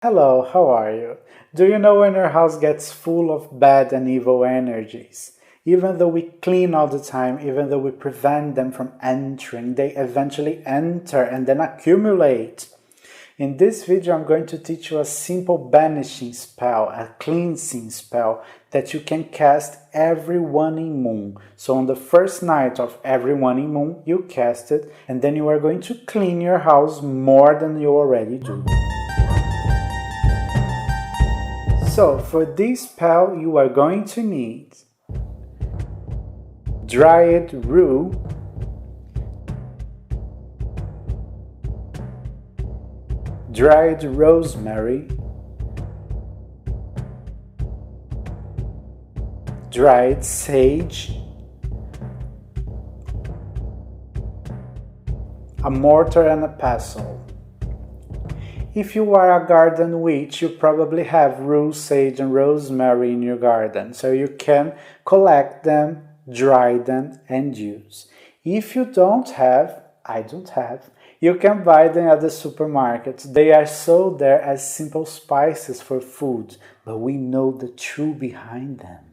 Hello, how are you? Do you know when your house gets full of bad and evil energies? Even though we clean all the time, even though we prevent them from entering, they eventually enter and then accumulate. In this video, I'm going to teach you a simple banishing spell, a cleansing spell that you can cast every waning moon. So on the first night of every waning moon, you cast it, and then you are going to clean your house more than you already do. So for this spell you are going to need dried rue, dried rosemary, dried sage, a mortar and a pestle. If you are a garden witch, you probably have rue, sage and rosemary in your garden, so you can collect them, dry them and use. If you don't have, I don't have, you can buy them at the supermarkets. They are sold there as simple spices for food, but we know the truth behind them.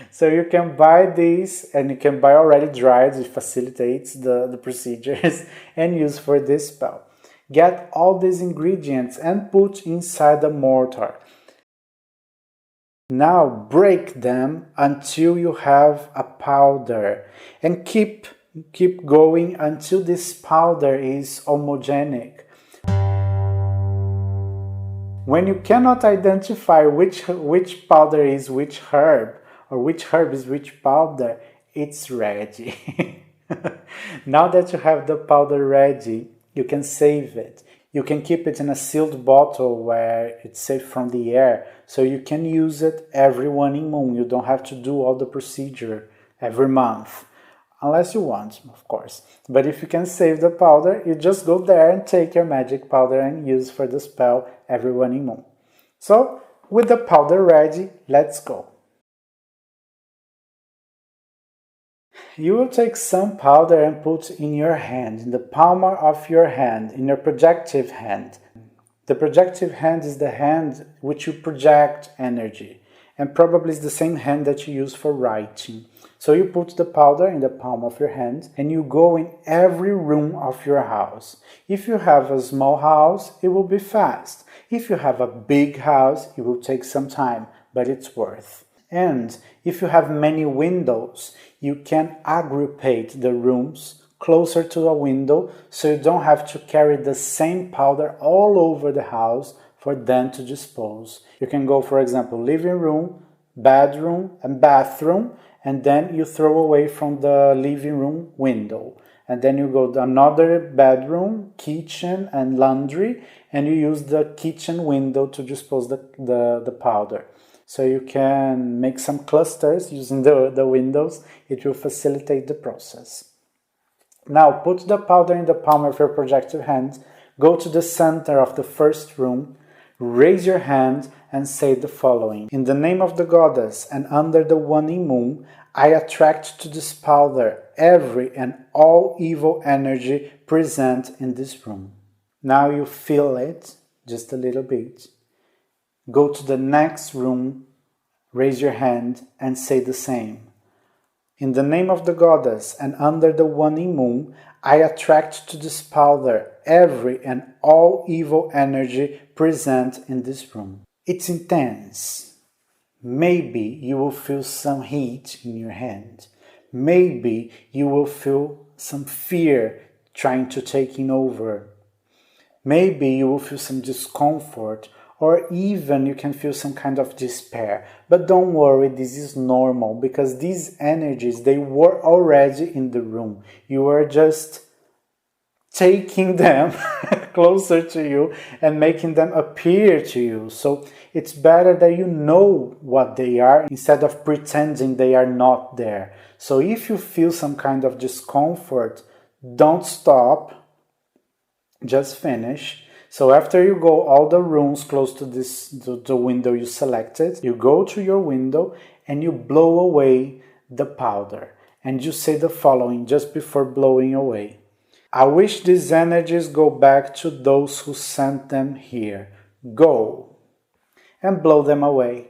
So you can buy these, and you can buy already dried, it facilitates the procedures, and use for this spell. Get all these ingredients and put inside the mortar. Now break them until you have a powder, and keep going until this powder is homogenic. When you cannot identify which powder is which herb, or which herb is which powder, it's ready. Now that you have the powder ready, you can save it. You can keep it in a sealed bottle where it's safe from the air, so you can use it every waning moon. You don't have to do all the procedure every month, unless you want, of course. But if you can save the powder, you just go there and take your magic powder and use for the spell every waning moon. So, with the powder ready, let's go. You will take some powder and put in your hand, in the palm of your hand, in your projective hand. The projective hand is the hand which you project energy, and probably is the same hand that you use for writing. So you put the powder in the palm of your hand and you go in every room of your house. If you have a small house, it will be fast. If you have a big house, it will take some time, but it's worth. And if you have many windows, you can aggregate the rooms closer to a window, so you don't have to carry the same powder all over the house for them to dispose. You can go, for example, living room, bedroom and bathroom, and then you throw away from the living room window. And then you go to another bedroom, kitchen and laundry, and you use the kitchen window to dispose the powder. So you can make some clusters using the windows. It will facilitate the process. Now put the powder in the palm of your projective hand, go to the center of the first room, raise your hand and say the following. In the name of the goddess and under the waning moon, I attract to this powder every and all evil energy present in this room. Now you feel it just a little bit. Go to the next room, raise your hand and say the same. In the name of the goddess and under the waning moon, I attract to this powder every and all evil energy present in this room. It's intense. Maybe you will feel some heat in your hand. Maybe you will feel some fear trying to take over. Maybe you will feel some discomfort, or even you can feel some kind of despair. But don't worry, this is normal, because these energies, they were already in the room. You are just taking them closer to you and making them appear to you. So it's better that you know what they are instead of pretending they are not there. So if you feel some kind of discomfort, don't stop, just finish. So after you go all the rooms close to the window you selected, you go to your window and you blow away the powder. And you say the following just before blowing away. I wish these energies go back to those who sent them here. go, and blow them away.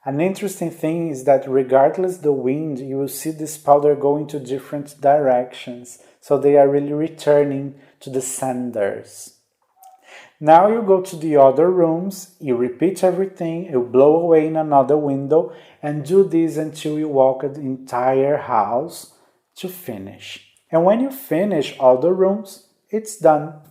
An interesting thing is that regardless the wind, you will see this powder go into different directions, so they are really returning to the senders. Now you go to the other rooms, you repeat everything, you blow away in another window, and do this until you walk the entire house to finish. And when you finish all the rooms, it's done.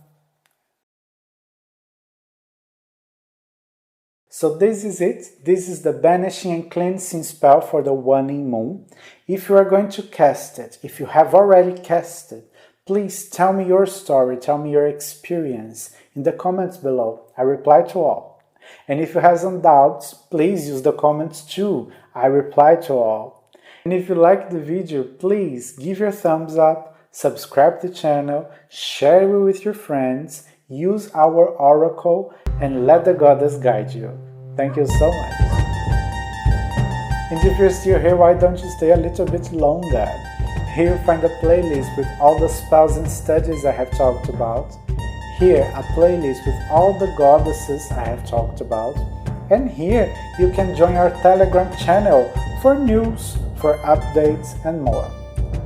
So this is it. This is the Banishing and Cleansing spell for the Waning Moon. If you are going to cast it, if you have already cast it, please tell me your story, tell me your experience in the comments below. I reply to all. And if you have some doubts, please use the comments too. I reply to all. And if you like the video, please give your thumbs up, subscribe to the channel, share it with your friends, use our oracle, and let the goddess guide you. Thank you so much. And if you're still here, why don't you stay a little bit longer? Here you'll find a playlist with all the spells and studies I have talked about. Here, a playlist with all the goddesses I have talked about. And here, you can join our Telegram channel for news, for updates, and more.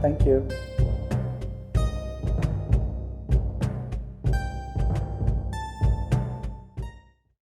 Thank you.